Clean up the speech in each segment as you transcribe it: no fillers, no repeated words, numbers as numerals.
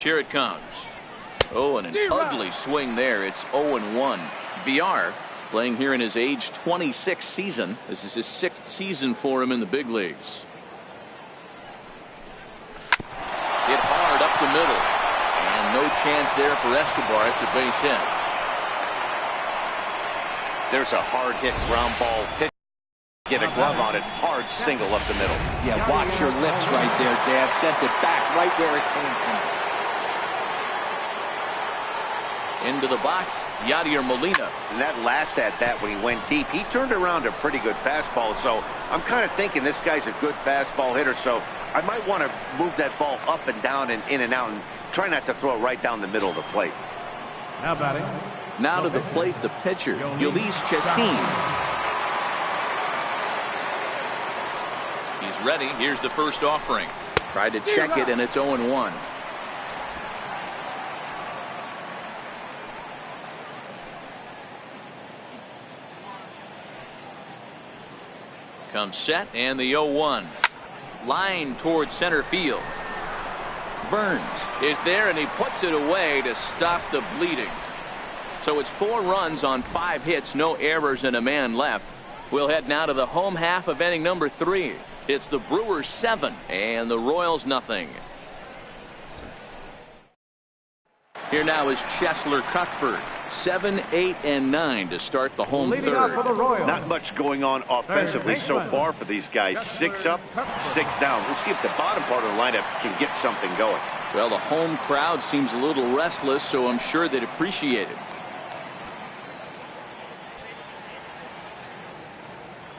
Here it comes. Oh, and an ugly swing there. It's 0-1. VR playing here in his age 26 season. This is his 6th season for him in the big leagues. Hit hard up the middle. And no chance there for Escobar. It's a base hit. There's a hard hit ground ball pitch. Get a glove on it. Hard single up the middle. Yeah, watch your lips right there, Dad. Sent it back right where it came from. Into the box, Yadier Molina. And that last at bat when he went deep, he turned around a pretty good fastball. So I'm kind of thinking this guy's a good fastball hitter. So I might want to move that ball up and down and in and out and try not to throw it right down the middle of the plate. Now batting. Now to the plate, the pitcher, Ulysses Chassin. He's ready. Here's the first offering. Tried to check it, and it's 0-1. Comes set, and the 0-1. Line towards center field. Burns is there, and he puts it away to stop the bleeding. So it's 4 runs on 5 hits, no errors, and a man left. We'll head now to the home half of inning number 3. It's the Brewers 7 and the Royals nothing. Here now is Cheslor Cuthbert. 7, 8, and 9 to start the home third. Not much going on offensively so far for these guys. 6 up, 6 down. We'll see if the bottom part of the lineup can get something going. Well, the home crowd seems a little restless, so I'm sure they'd appreciate it.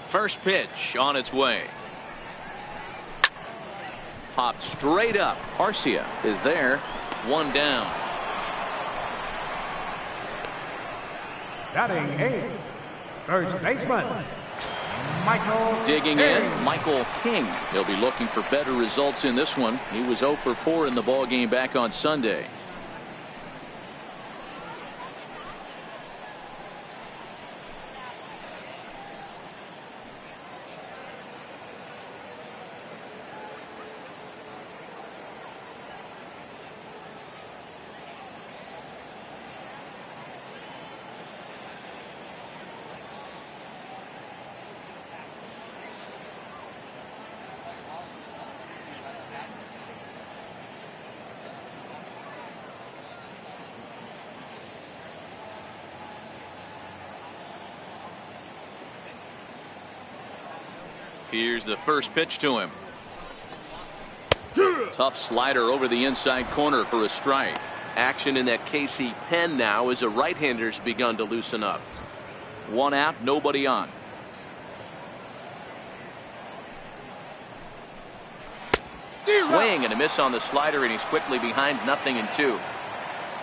First pitch on its way. Popped straight up. Arcia is there. 1 down. Batting 8. First baseman, Michael Digging King. in, Michael King. He'll be looking for better results in this one. He was 0 for 4 in the ballgame back on Sunday. Here's the first pitch to him. Tough slider over the inside corner for a strike. Action in that KC pen now as a right-hander's begun to loosen up. 1 out, nobody on. Swing and a miss on the slider, and he's quickly behind 0-2.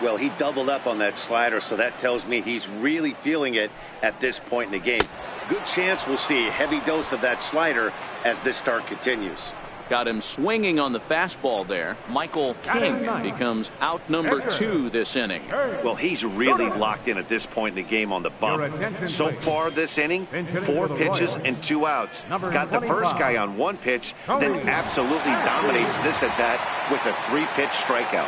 Well, he doubled up on that slider, so that tells me he's really feeling it at this point in the game. Good chance we'll see a heavy dose of that slider as this start continues. Got him swinging on the fastball there. Michael King becomes out number 2 this inning. Well, he's really locked in at this point in the game on the bump. So far this inning, 4 pitches and 2 outs. Got the first guy on 1 pitch, then absolutely dominates this at bat with a 3-pitch strikeout.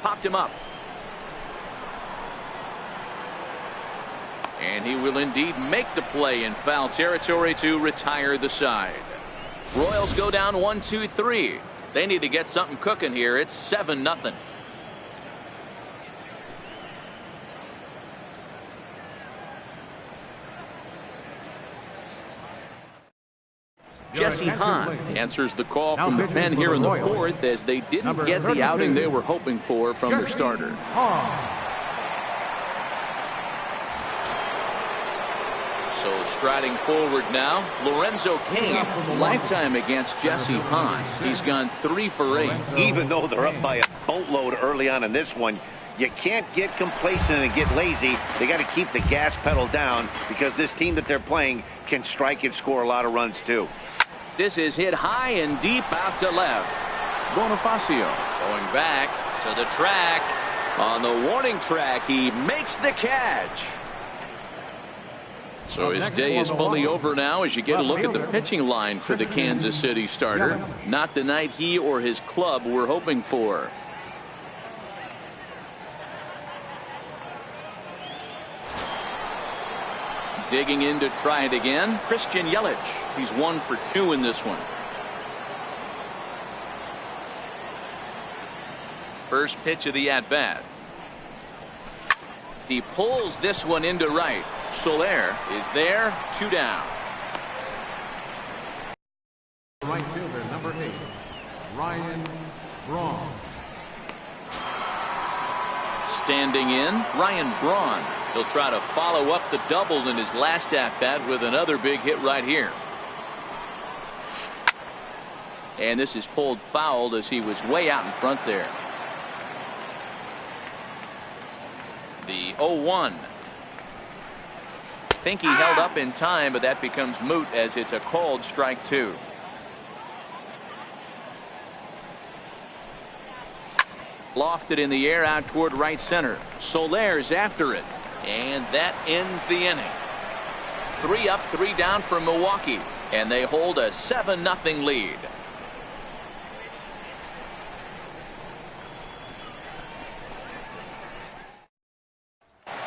Popped him up. And he will indeed make the play in foul territory to retire the side. Royals go down 1-2-3. They need to get something cooking here. It's 7-0. Jesse Hahn answers the call from the pen here in the 4th as they didn't get the outing they were hoping for from their starter. So striding forward now, Lorenzo Cain, lifetime against Jesse Hahn. He's gone 3 for 8. Even though they're up by a boatload early on in this one, you can't get complacent and get lazy. They got to keep the gas pedal down because this team that they're playing can strike and score a lot of runs too. This is hit high and deep out to left. Bonifacio going back to the track. On the warning track, he makes the catch. So his day is fully over now as you get a look at the pitching line for the Kansas City starter. Not the night he or his club were hoping for. Digging in to try it again, Christian Yelich. He's 1 for 2 in this one. First pitch of the at-bat. He pulls this one into right. Soler is there, 2 down. Right fielder, number 8, Ryan Braun. Standing in, Ryan Braun. He'll try to follow up the double in his last at-bat with another big hit right here. And this is pulled foul as he was way out in front there. The 0-1. Think he held up in time, but that becomes moot as it's a called strike 2. Lofted in the air out toward right center. Soler's after it. And that ends the inning. 3 up, 3 down for Milwaukee. And they hold a 7-0 lead.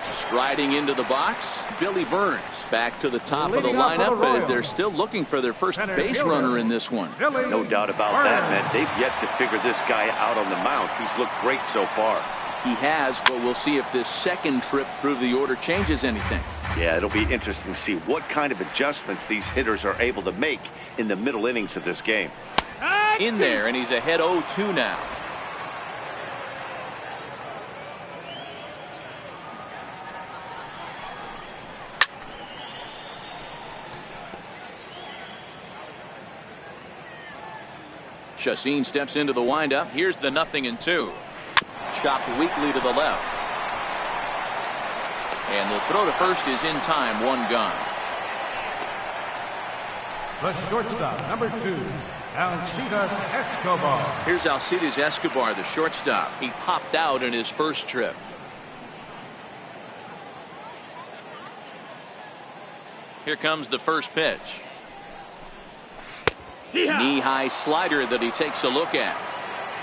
Striding into the box, Billy Burns back to the top of the lineup as they're still looking for their first base runner in this one. No doubt about that, man. They've yet to figure this guy out on the mound. He's looked great so far. He has, but we'll see if this second trip through the order changes anything. Yeah, it'll be interesting to see what kind of adjustments these hitters are able to make in the middle innings of this game. In there, and he's ahead 0-2 now. Chacin steps into the windup. Here's the 0-2. Chopped weakly to the left. And the throw to first is in time. 1 gone. The shortstop, number 2, Alcides Escobar. Here's Alcides Escobar, the shortstop. He popped out in his first trip. Here comes the first pitch. Knee-high slider that he takes a look at.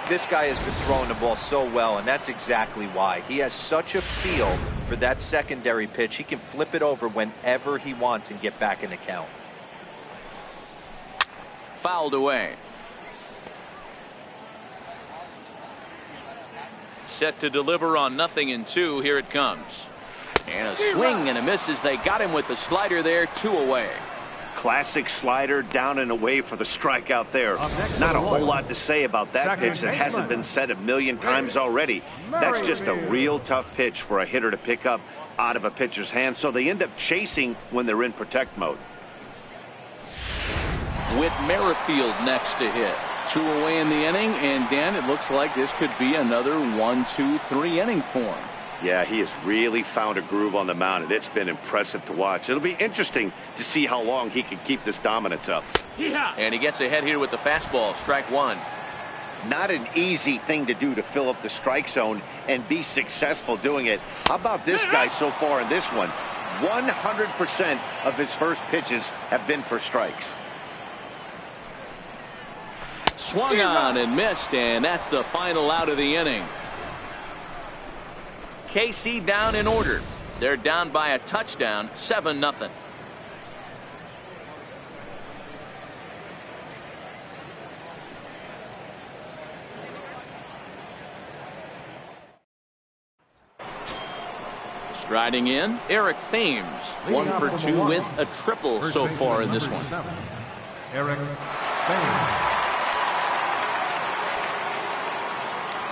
This guy has been throwing the ball so well, and that's exactly why. He has such a feel for that secondary pitch. He can flip it over whenever he wants and get back in the count. Fouled away. Set to deliver on 0-2. Here it comes. And a swing and a miss as they got him with the slider there. 2 away. Classic slider down and away for the strikeout there. Not a whole lot to say about that pitch that hasn't been said a million times already. That's just a real tough pitch for a hitter to pick up out of a pitcher's hand, so they end up chasing when they're in protect mode. With Merrifield next to hit. 2 away in the inning, and Dan, it looks like this could be another 1-2-3 inning for him. Yeah, he has really found a groove on the mound, and it's been impressive to watch. It'll be interesting to see how long he can keep this dominance up. And he gets ahead here with the fastball. Strike 1. Not an easy thing to do to fill up the strike zone and be successful doing it. How about this guy so far in this one? 100% of his first pitches have been for strikes. Swung on and missed, and that's the final out of the inning. KC down in order. They're down by a touchdown, 7-0. Striding in, Eric Thames, 1 for 2 with a triple so far in this one. Eric Thames.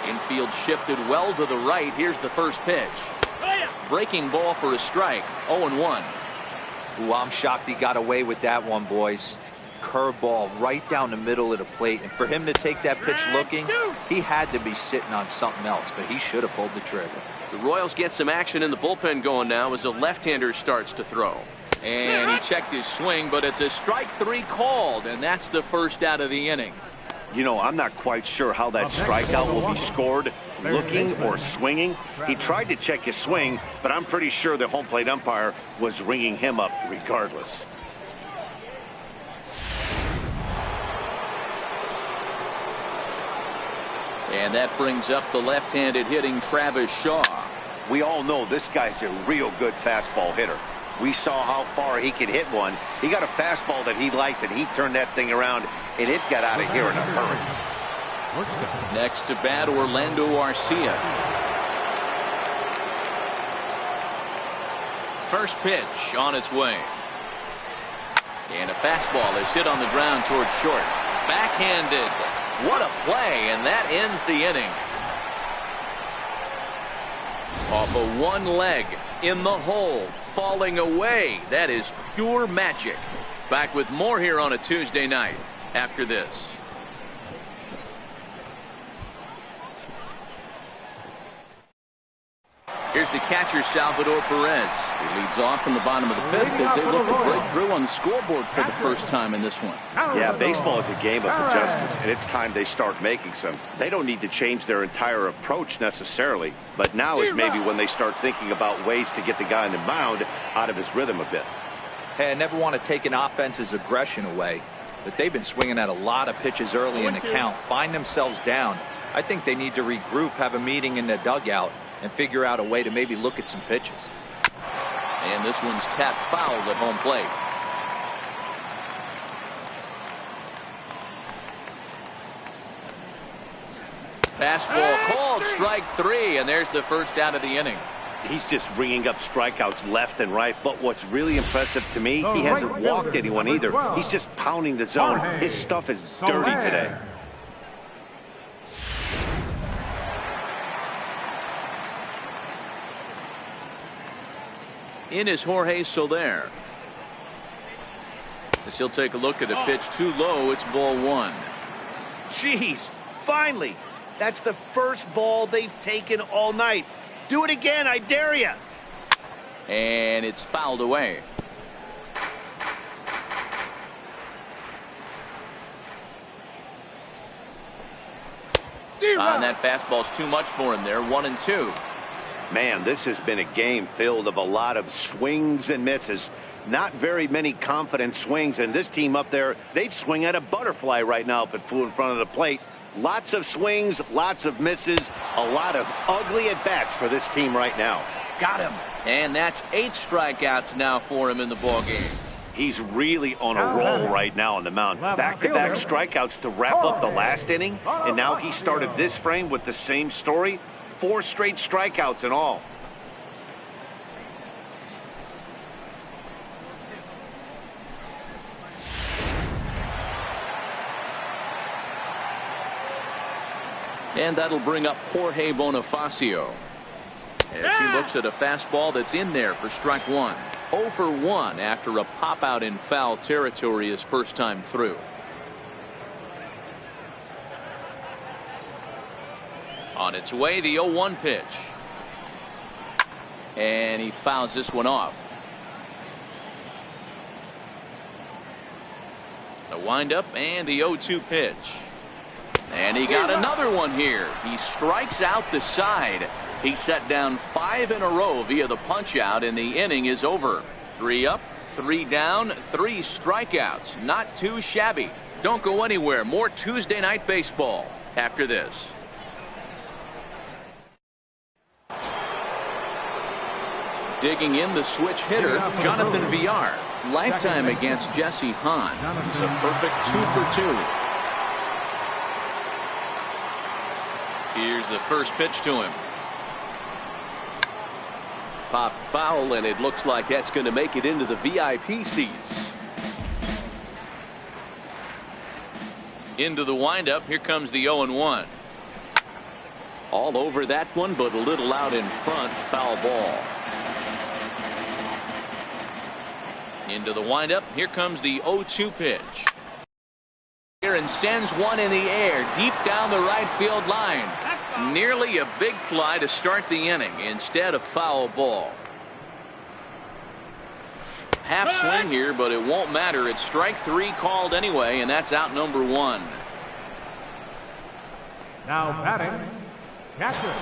Infield shifted well to the right. Here's the first pitch. Breaking ball for a strike. 0-1. Ooh, I'm shocked he got away with that one, boys. Curveball right down the middle of the plate, and for him to take that pitch looking, he had to be sitting on something else, but he should have pulled the trigger. The Royals get some action in the bullpen going now as the left-hander starts to throw. And he checked his swing, but it's a strike 3 called, and that's the first out of the inning. You know, I'm not quite sure how that strikeout will be scored, looking or swinging. He tried to check his swing, but I'm pretty sure the home plate umpire was ringing him up regardless. And that brings up the left-handed hitting Travis Shaw. We all know this guy's a real good fastball hitter. We saw how far he could hit one. He got a fastball that he liked, and he turned that thing around, and it got out of here in a hurry. Next to bat, Orlando Arcia. First pitch on its way. And a fastball is hit on the ground towards short. Backhanded. What a play, and that ends the inning. Off of one leg, in the hole, falling away. That is pure magic. Back with more here on a Tuesday night after this. Here's the catcher, Salvador Perez. He leads off in the bottom of the fifth as they look to break through on the scoreboard for the first time in this one. Yeah, baseball is a game of adjustments, and it's time they start making some. They don't need to change their entire approach necessarily, but now is maybe when they start thinking about ways to get the guy on the mound out of his rhythm a bit. Hey, I never want to take an offense's aggression away, but they've been swinging at a lot of pitches early in the count, find themselves down. I think they need to regroup, have a meeting in the dugout, and figure out a way to maybe look at some pitches. And this one's tapped foul at home plate. Fastball called, strike three, and there's the first out of the inning. He's just ringing up strikeouts left and right, but what's really impressive to me, he hasn't walked anyone either. He's just pounding the zone. His stuff is dirty today. In is Jorge Soler. As he'll take a look at a pitch too low, it's ball one. Jeez, finally. That's the first ball they've taken all night. Do it again, I dare you. And it's fouled away. And that fastball's too much for him there. 1-2. Man, this has been a game filled of a lot of swings and misses. Not very many confident swings, and this team up there, they'd swing at a butterfly right now if it flew in front of the plate. Lots of swings, lots of misses, a lot of ugly at-bats for this team right now. Got him. And that's 8 strikeouts now for him in the ballgame. He's really on a roll right now on the mound. Back-to-back strikeouts to wrap up the last inning, and now he started this frame with the same story. 4 straight strikeouts in all. And that'll bring up Jorge Bonifacio as he looks at a fastball that's in there for strike one. 0 for 1 after a pop out in foul territory his first time through. On its way, the 0-1 pitch. And he fouls this one off. The windup and the 0-2 pitch. And he got another one here. He strikes out the side. He set down 5 in a row via the punch out, and the inning is over. 3 up, 3 down, 3 strikeouts. Not too shabby. Don't go anywhere. More Tuesday night baseball after this. Digging in, the switch hitter, Jonathan Villar. Lifetime against Jesse Hahn. He's a perfect 2 for 2. Here's the first pitch to him. Pop foul, and it looks like that's going to make it into the VIP seats. Into the windup. Here comes the 0-1. All over that one, but a little out in front. Foul ball. Into the windup. Here comes the 0-2 pitch. Here and sends one in the air deep down the right field line. Nearly a big fly to start the inning. Instead, a foul ball. Half swing here, but it won't matter. It's strike 3 called anyway, and that's out number 1. Now batting, catcher,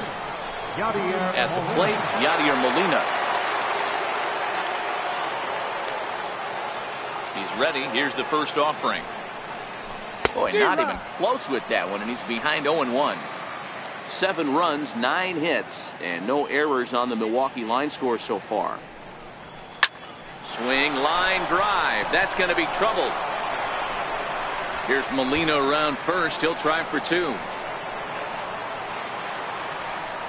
Yadier At the Molina. plate, Yadier Molina. He's ready. Here's the first offering. Boy, not even close with that one, and he's behind 0-1. 7 runs, 9 hits, and no errors on the Milwaukee line score so far. Swing, line drive. That's going to be trouble. Here's Molina around first. He'll try for 2.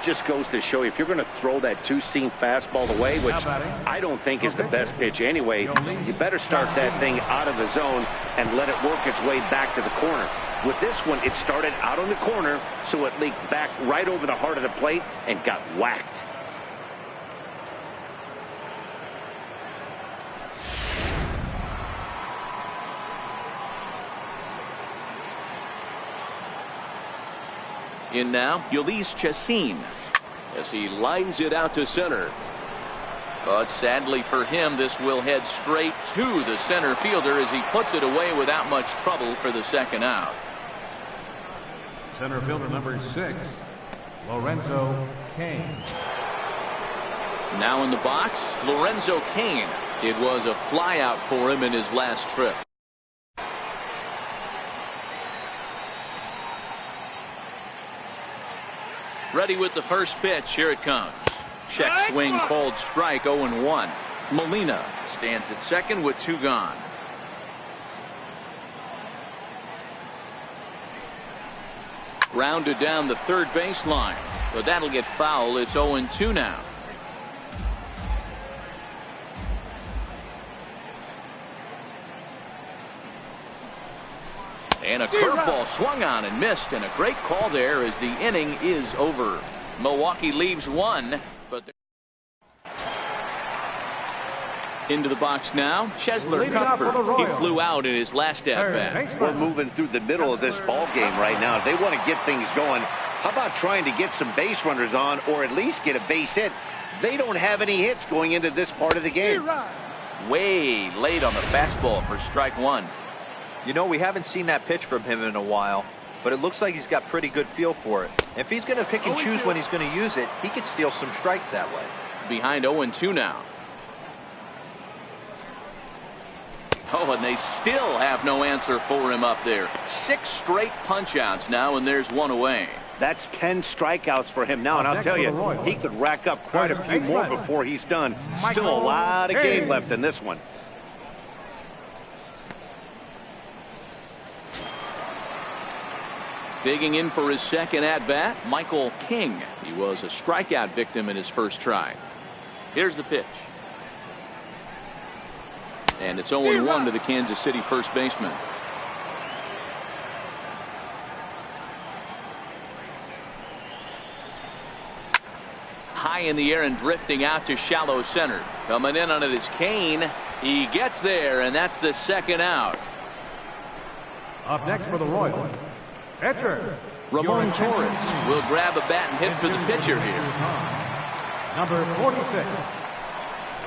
Just goes to show you, if you're going to throw that two-seam fastball away, which I don't think is the best pitch anyway, you better start that thing out of the zone and let it work its way back to the corner. With this one, it started out on the corner, so it leaked back right over the heart of the plate and got whacked. In now, Ulysses Chassin as he lines it out to center. But sadly for him, this will head straight to the center fielder as he puts it away without much trouble for the second out. Center fielder number 6, Lorenzo Cain. Now in the box, Lorenzo Cain. It was a flyout for him in his last trip. Ready with the first pitch. Here it comes. Check swing, called strike, 0-1. Molina stands at second with 2 gone. Grounded down the third baseline, but that'll get foul. It's 0-2 now. And a curveball swung on and missed, and a great call there as the inning is over. Milwaukee leaves 1, but into the box now, Chesler Cuthbert. He flew out in his last at-bat. We're moving through the middle of this ball game right now. If they want to get things going, how about trying to get some base runners on or at least get a base hit? They don't have any hits going into this part of the game. Way late on the fastball for strike 1. You know, we haven't seen that pitch from him in a while, but it looks like he's got pretty good feel for it. If he's going to pick and choose when he's going to use it, he could steal some strikes that way. Behind 0-2 now. Oh, and they still have no answer for him up there. 6 straight punch-outs now, and there's 1 away. That's 10 strikeouts for him now, and I'll tell you, he could rack up quite a few more before he's done. Still a lot of game left in this one. Digging in for his second at-bat, Michael King. He was a strikeout victim in his first try. Here's the pitch. And it's 0-1 to the Kansas City first baseman. High in the air and drifting out to shallow center. Coming in on it is Cain. He gets there, and that's the second out. Up next for the Royals, pitcher Ramon Torres will grab a bat and hit for the pitcher here. Number 46,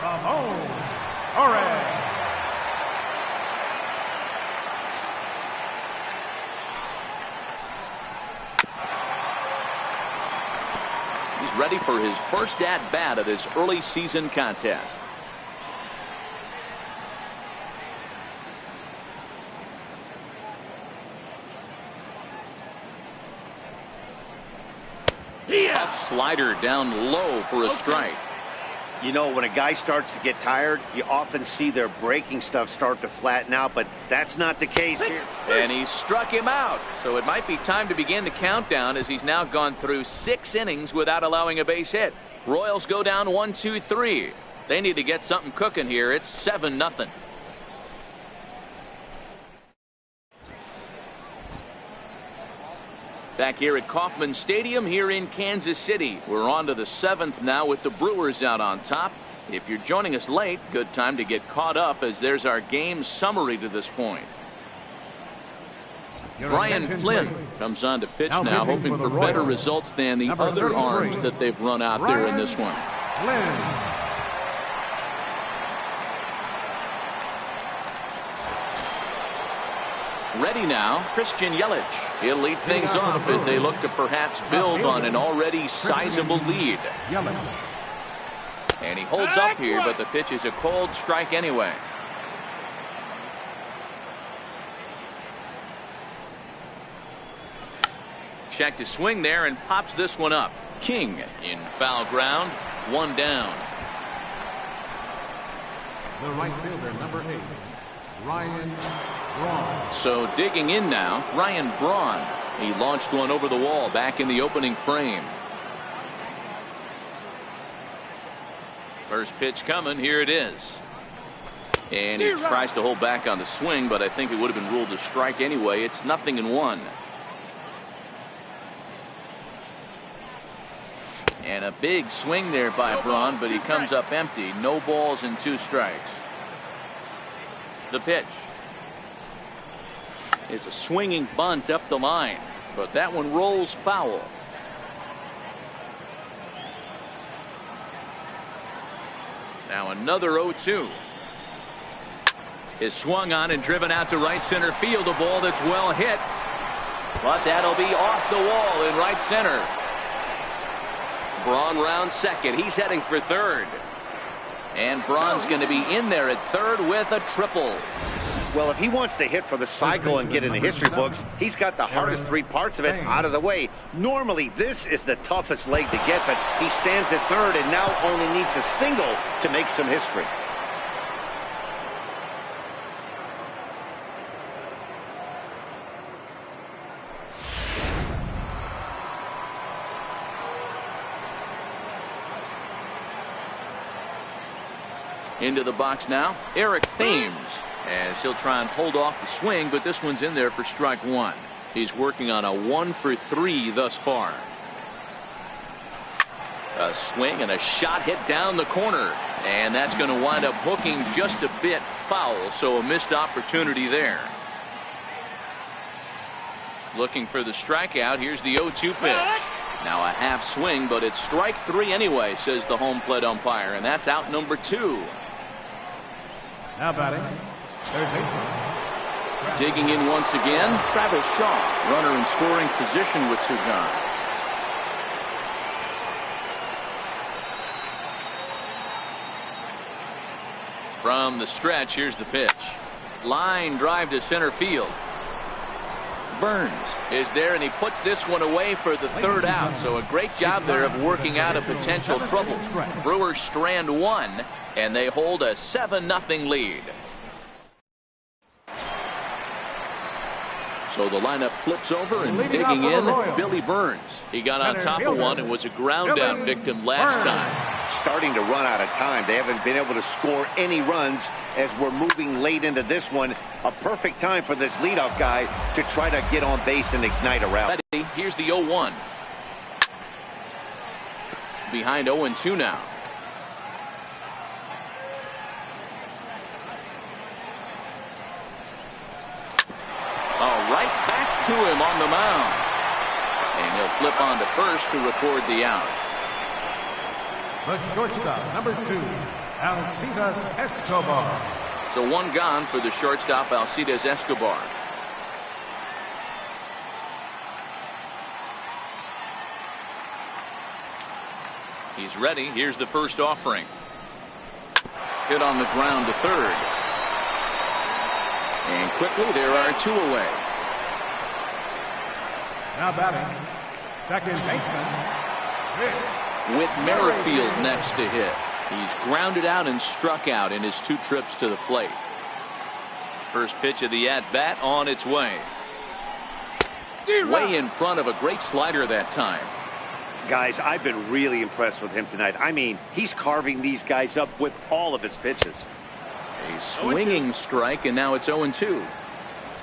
Ramon Torres. He's ready for his first at-bat of this early season contest. Tough slider down low for a strike. You know, when a guy starts to get tired, you often see their breaking stuff start to flatten out, but that's not the case here. And he struck him out. So it might be time to begin the countdown as he's now gone through 6 innings without allowing a base hit. Royals go down 1-2-3. They need to get something cooking here. It's 7-0. Back here at Kauffman Stadium here in Kansas City. We're on to the 7th now with the Brewers out on top. If you're joining us late, good time to get caught up as there's our game summary to this point. Brian Flynn comes on to pitch now, hoping for better results than the other arms that they've run out there in this one. Ready now, Christian Yelich. He'll lead things off as they look to perhaps build on an already sizable lead. And he holds up here, but the pitch is a cold strike anyway. Check to swing there and pops this one up. King in foul ground, 1 down. The right fielder, number 8, Ryan Braun. So digging in now, Ryan Braun. He launched one over the wall back in the opening frame. First pitch coming, here it is. And he tries to hold back on the swing, but I think it would have been ruled a strike anyway. It's 0-1. And a big swing there by Braun, but he comes up empty. No balls and 2 strikes. The pitch. It's a swinging bunt up the line, but that one rolls foul. Now another 0-2. Is swung on and driven out to right center field. A ball that's well hit, but that'll be off the wall in right center. Braun rounds second. He's heading for third. And Braun's going to be in there at third with a triple. Well, if he wants to hit for the cycle and get in the history books, he's got the hardest 3 parts of it out of the way. Normally, this is the toughest leg to get, but he stands at third and now only needs a single to make some history. Into the box now, Eric Thames, as he'll try and hold off the swing, but this one's in there for strike 1. He's working on a 1-for-3 thus far. A swing and a shot hit down the corner, and that's going to wind up hooking just a bit foul, so a missed opportunity there. Looking for the strikeout. Here's the 0-2 pitch. Now a half swing, but it's strike 3 anyway, says the home plate umpire, and that's out number 2. Now batting, third baseman. Digging in once again, Travis Shaw, runner in scoring position with Sugan. From the stretch, here's the pitch. Line drive to center field. Burns is there, and he puts this one away for the third out. So a great job there of working out a potential trouble. Brewers strand 1, and they hold a 7-0 lead. So the lineup flips over, and digging in, Billy Burns. He got on top of one and was a ground out victim last time. Starting to run out of time. They haven't been able to score any runs as we're moving late into this one. A perfect time for this leadoff guy to try to get on base and ignite a rally. Here's the 0-1. Behind 0-2 now. Right back to him on the mound. And he'll flip on to first to record the out. The shortstop, number 2, Alcides Escobar. So 1 gone for the shortstop, Alcides Escobar. He's ready. Here's the first offering. Hit on the ground to third. And quickly there are 2 away. Now batting, second baseman, with Merrifield next to hit. He's grounded out and struck out in his 2 trips to the plate. First pitch of the at-bat on its way. Way in front of a great slider that time. Guys, I've been really impressed with him tonight. I mean, he's carving these guys up with all of his pitches. A swinging strike, and now it's 0-2.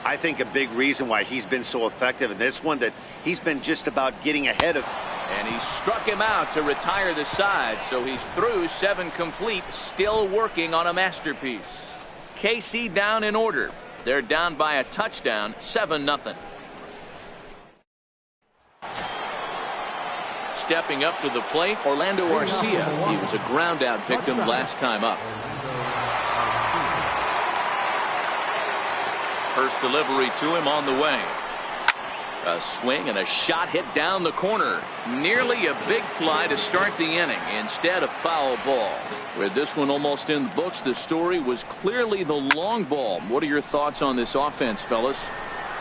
I think a big reason why he's been so effective in this one, that he's been just about getting ahead of. And he struck him out to retire the side, so he's through 7 complete, still working on a masterpiece. KC down in order. They're down by a touchdown, 7-0. Stepping up to the plate, Orlando Arcia. He was a ground out victim last time up. First delivery to him on the way. A swing and a shot hit down the corner. Nearly a big fly to start the inning. Instead, a foul ball. With this one almost in the books, the story was clearly the long ball. What are your thoughts on this offense, fellas?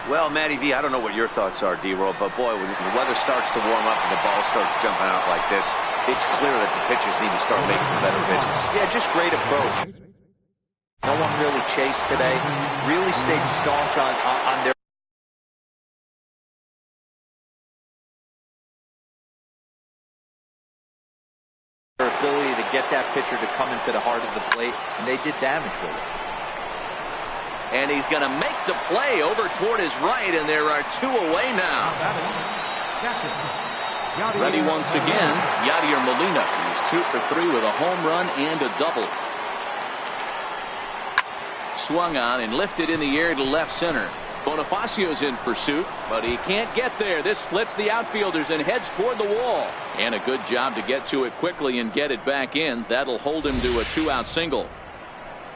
Well, Matty V, I don't know what your thoughts are, D-Roll, but boy, when the weather starts to warm up and the ball starts jumping out like this, it's clear that the pitchers need to start making better pitches. Yeah, just great approach. No one really chased today. Really stayed staunch on their ability to get that pitcher to come into the heart of the plate, and they did damage with it. And he's going to make the play over toward his right, and there are 2 away now. Ready once again, Yadier Molina. He's 2 for 3 with a home run and a double. Swung on and lifted in the air to left center. Bonifacio's in pursuit, but he can't get there. This splits the outfielders and heads toward the wall. And a good job to get to it quickly and get it back in. That'll hold him to a 2-out single.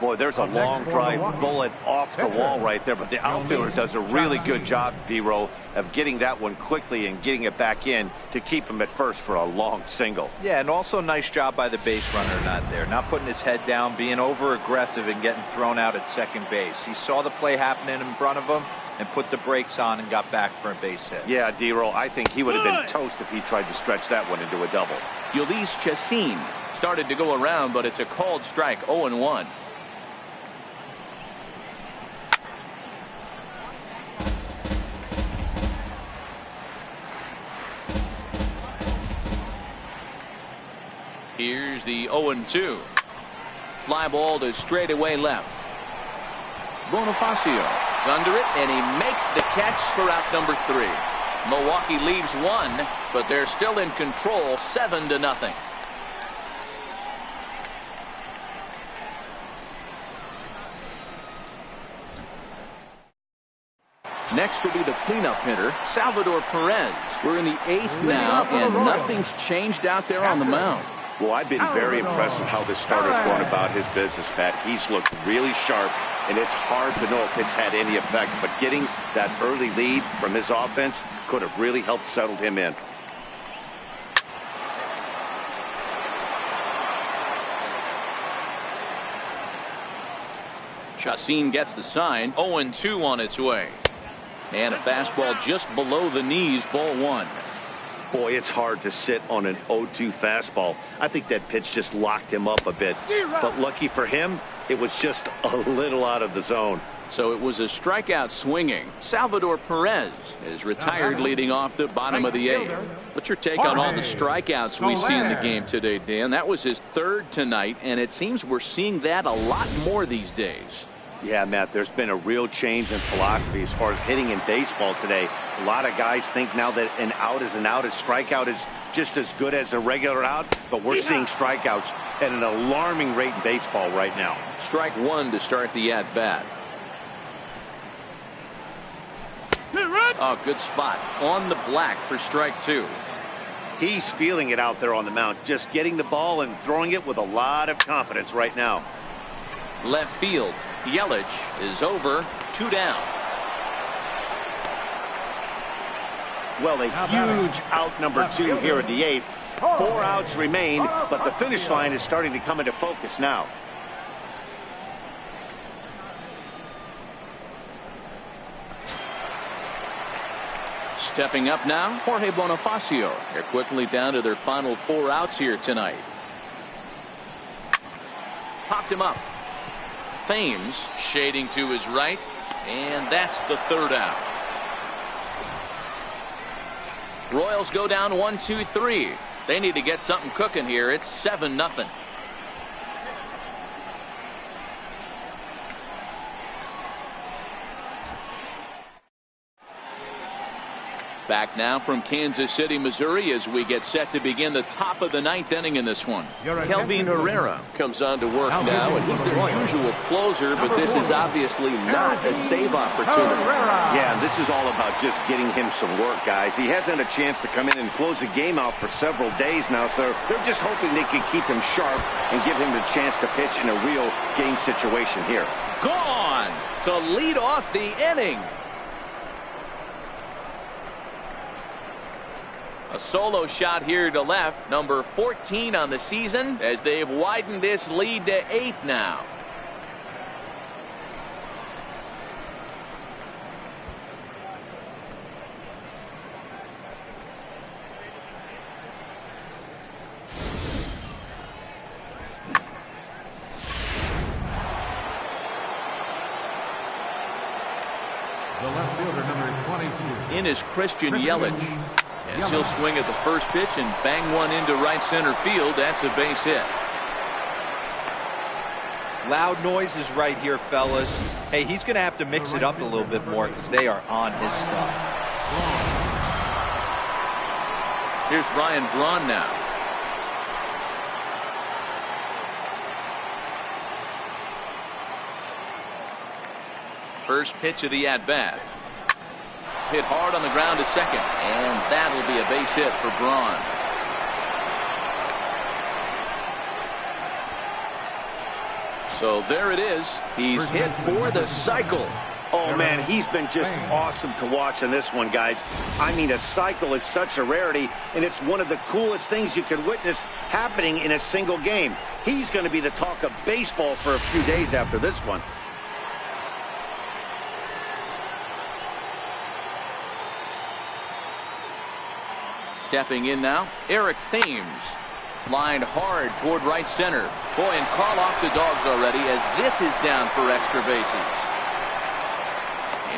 Boy, there's a long drive bullet off the wall right there, but the outfielder does a really good job, D-Row, of getting that one quickly and getting it back in to keep him at first for a long single. Yeah, and also nice job by the base runner not there. Not putting his head down, being over-aggressive and getting thrown out at second base. He saw the play happening in front of him and put the brakes on and got back for a base hit. Yeah, D-Row, I think he would have been toast if he tried to stretch that one into a double. Yulise Chacin started to go around, but it's a called strike, 0-1. Here's the 0-2. Fly ball to straightaway left. Bonifacio is under it, and he makes the catch for out number 3. Milwaukee leaves 1, but they're still in control, 7-0. Next will be the cleanup hitter, Salvador Perez. We're in the 8th now, and nothing's changed out there on the mound. Well, I've been very impressed with how this starter's going about his business, Pat. He's looked really sharp, and it's hard to know if it's had any effect, but getting that early lead from his offense could have really helped settle him in. Chacin gets the sign, 0-2 on its way. And a fastball just below the knees, ball 1. Boy, it's hard to sit on an 0-2 fastball. I think that pitch just locked him up a bit. But lucky for him, it was just a little out of the zone. So it was a strikeout swinging. Salvador Perez is retired leading off the bottom of the 8th. What's your take on all the strikeouts we see in the game today, Dan? That was his 3rd tonight, and it seems we're seeing that a lot more these days. Yeah, Matt, there's been a real change in philosophy as far as hitting in baseball today. A lot of guys think now that an out is an out. A strikeout is just as good as a regular out, but we're seeing strikeouts at an alarming rate in baseball right now. Strike 1 to start the at-bat. Oh, good spot. On the black for strike 2. He's feeling it out there on the mound, just getting the ball and throwing it with a lot of confidence right now. Left field. Yelich is over, 2 down. Well, a huge out number 2 here in the 8th. 4 outs remain, but the finish line is starting to come into focus now. Stepping up now, Jorge Bonifacio. They're quickly down to their final 4 outs here tonight. Popped him up. Thames shading to his right, and that's the 3rd out. Royals go down 1-2-3. They need to get something cooking here. It's 7-0. Back now from Kansas City, Missouri, as we get set to begin the top of the 9th inning in this one. Kelvin Herrera comes on to work now, and he's their usual closer, but this is obviously not a save opportunity. Yeah, this is all about just getting him some work, guys. He hasn't had a chance to come in and close the game out for several days now, so they're just hoping they can keep him sharp and give him the chance to pitch in a real game situation here. Gone to lead off the inning. A solo shot here to left, number 14 on the season, as they've widened this lead to 8 now. The left fielder, number 22. In is Christian Yelich. As he'll swing at the first pitch and bang one into right center field. That's a base hit. Loud noises right here, fellas. Hey, he's going to have to mix it up a little bit more because they are on his stuff. Here's Ryan Braun now. First pitch of the at-bat. Hit hard on the ground to second, and that'll be a base hit for Braun. So there it is. He's hit for the cycle. Oh, man, he's been just awesome to watch in this one, guys. I mean, a cycle is such a rarity, and it's one of the coolest things you can witness happening in a single game. He's going to be the talk of baseball for a few days after this one. Stepping in now, Eric Thames. Lined hard toward right center. Boy, and call off the dogs already as this is down for extra bases.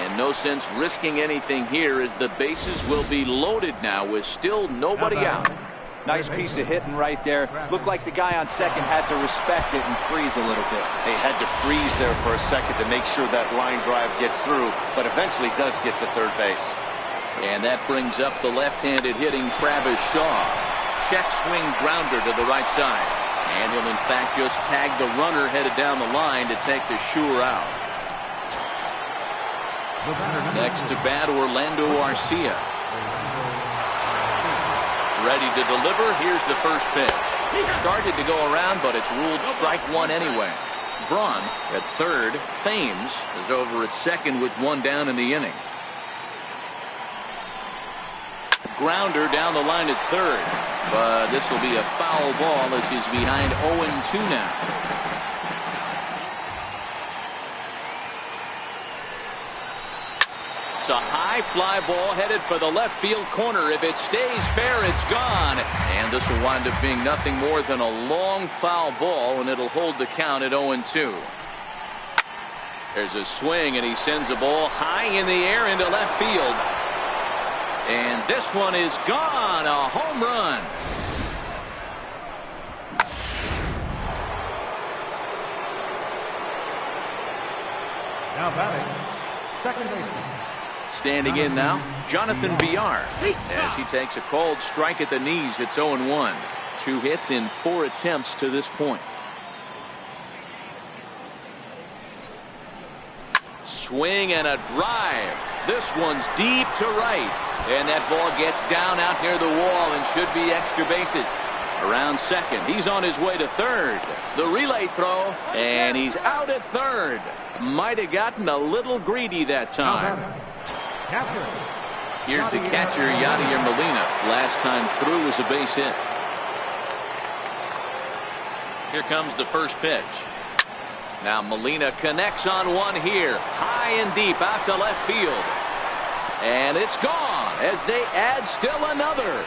And no sense risking anything here as the bases will be loaded now with still nobody out. Nice piece of hitting right there. Looked like the guy on second had to respect it and freeze a little bit. They had to freeze there for a second to make sure that line drive gets through, but eventually does get to third base. And that brings up the left-handed hitting Travis Shaw. Check swing grounder to the right side. And he'll in fact just tag the runner headed down the line to take the sure out. Next to bat, Orlando Arcia. Ready to deliver. Here's the first pitch. Started to go around, but it's ruled strike one anyway. Braun at third. Thames is over at second with one down in the inning. Grounder down the line at third, but this will be a foul ball as he's behind 0-2 now. It's a high fly ball headed for the left field corner. If it stays fair, it's gone, and this will wind up being nothing more than a long foul ball, and it'll hold the count at 0-2. There's a swing, and he sends a ball high in the air into left field. And this one is gone, a home run. Now batting, second baseman. Standing in now, Jonathan Villar, as he takes a called strike at the knees. It's 0-1. 2 hits in 4 attempts to this point. Swing and a drive. This one's deep to right. And that ball gets down out near the wall and should be extra bases. Around second. He's on his way to third. The relay throw, and he's out at third. Might have gotten a little greedy that time. Here's the catcher, Yadier Molina. Last time through was a base hit. Here comes the first pitch. Now Molina connects on one here. High and deep out to left field. And it's gone as they add still another.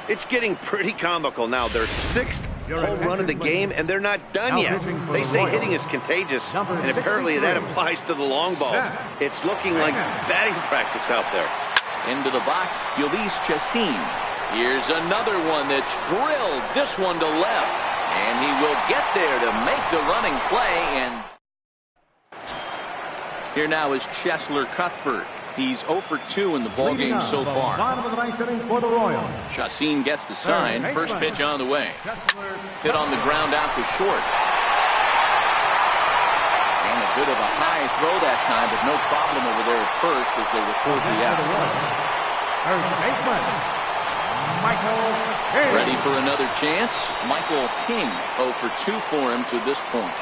It's getting pretty comical now. Their 6th home run of the game, and they're not done yet. They say hitting is contagious, and apparently that applies to the long ball. It's looking like batting practice out there. Into the box, Ulysses Chacin. Here's another one that's drilled. This one to left. And he will get there to make the running play. And here now is Cheslor Cuthbert. He's 0 for 2 in the ballgame so far. Chacin gets the sign. First pitch on the way. Hit on the ground out to short. And a bit of a high throw that time, but no problem over there at first as they record the out. Ready for another chance. Michael King 0 for 2 for him to this point.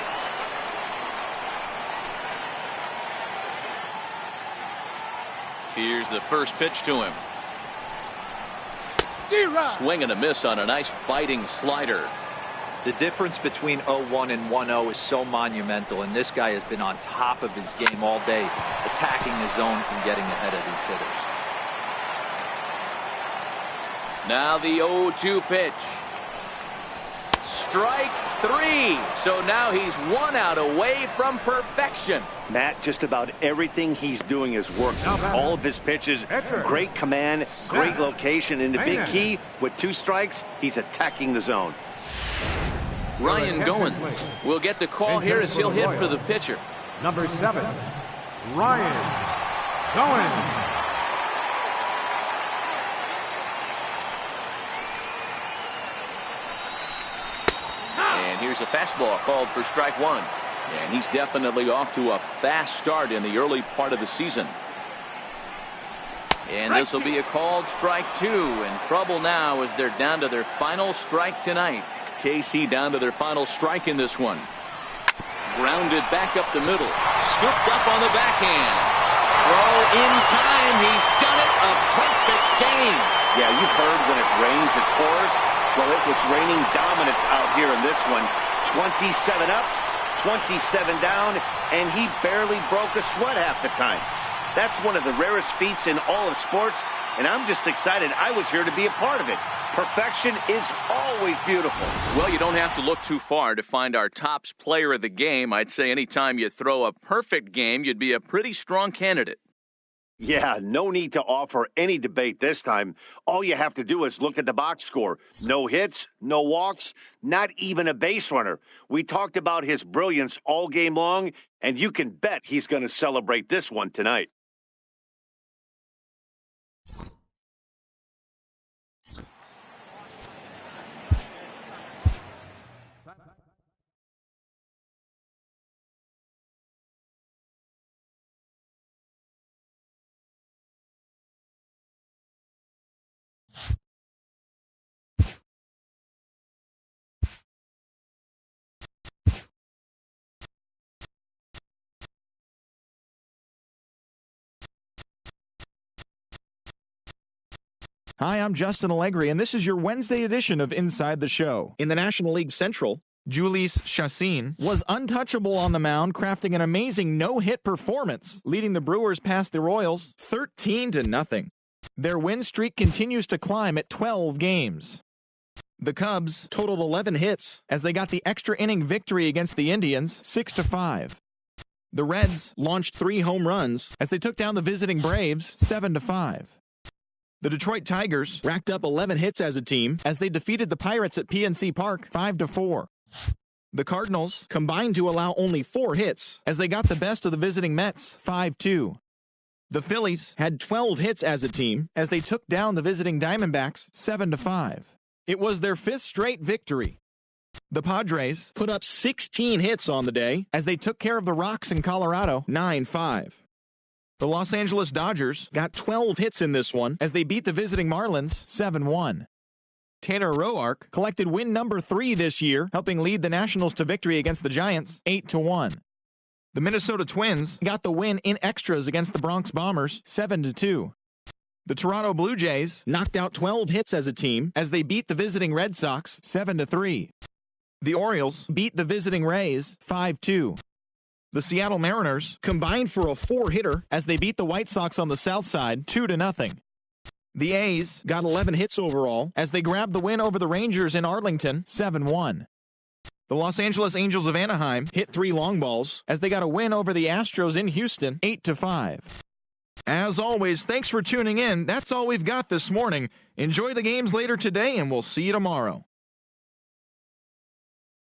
Here's the first pitch to him. Swing and a miss on a nice biting slider. The difference between 0-1 and 1-0 is so monumental, and this guy has been on top of his game all day, attacking the zone and getting ahead of these hitters. Now the 0-2 pitch. Strike 3. So now he's 1 out away from perfection. Matt, just about everything he's doing is working. All of his pitches, great command, great location. And the big key, with 2 strikes, he's attacking the zone. Ryan Goins will get the call here as he'll hit for the pitcher. Number 7, Ryan Goins. And here's a fastball called for strike 1. And he's definitely off to a fast start in the early part of the season. And this will be a called strike 2. In trouble now as they're down to their final strike tonight. KC down to their final strike in this one. Grounded back up the middle. Scooped up on the backhand. Throw in time. He's done it. A perfect game. Yeah, you've heard when it rains, it pours. Well, it was raining dominance out here in this one. 27 up, 27 down, and he barely broke a sweat half the time. That's one of the rarest feats in all of sports, and I'm just excited I was here to be a part of it. Perfection is always beautiful. Well, you don't have to look too far to find our tops player of the game. I'd say anytime you throw a perfect game, you'd be a pretty strong candidate. Yeah, no need to offer any debate this time. All you have to do is look at the box score. No hits, no walks, not even a base runner. We talked about his brilliance all game long, and you can bet he's going to celebrate this one tonight. Hi, I'm Justin Allegri, and this is your Wednesday edition of Inside the Show. In the National League Central, Jhoulys Chacin was untouchable on the mound, crafting an amazing no-hit performance, leading the Brewers past the Royals 13-0. Their win streak continues to climb at 12 games. The Cubs totaled 11 hits as they got the extra inning victory against the Indians 6-5. The Reds launched 3 home runs as they took down the visiting Braves 7-5. The Detroit Tigers racked up 11 hits as a team as they defeated the Pirates at PNC Park 5-4. The Cardinals combined to allow only 4 hits as they got the best of the visiting Mets 5-2. The Phillies had 12 hits as a team as they took down the visiting Diamondbacks 7-5. It was their 5th straight victory. The Padres put up 16 hits on the day as they took care of the Rocks in Colorado 9-5. The Los Angeles Dodgers got 12 hits in this one as they beat the visiting Marlins 7-1. Tanner Roark collected win number 3 this year, helping lead the Nationals to victory against the Giants 8-1. The Minnesota Twins got the win in extras against the Bronx Bombers 7-2. The Toronto Blue Jays knocked out 12 hits as a team as they beat the visiting Red Sox 7-3. The Orioles beat the visiting Rays 5-2. The Seattle Mariners combined for a 4-hitter as they beat the White Sox on the south side 2-0. The A's got 11 hits overall as they grabbed the win over the Rangers in Arlington 7-1. The Los Angeles Angels of Anaheim hit 3 long balls as they got a win over the Astros in Houston 8-5. As always, thanks for tuning in. That's all we've got this morning. Enjoy the games later today, and we'll see you tomorrow.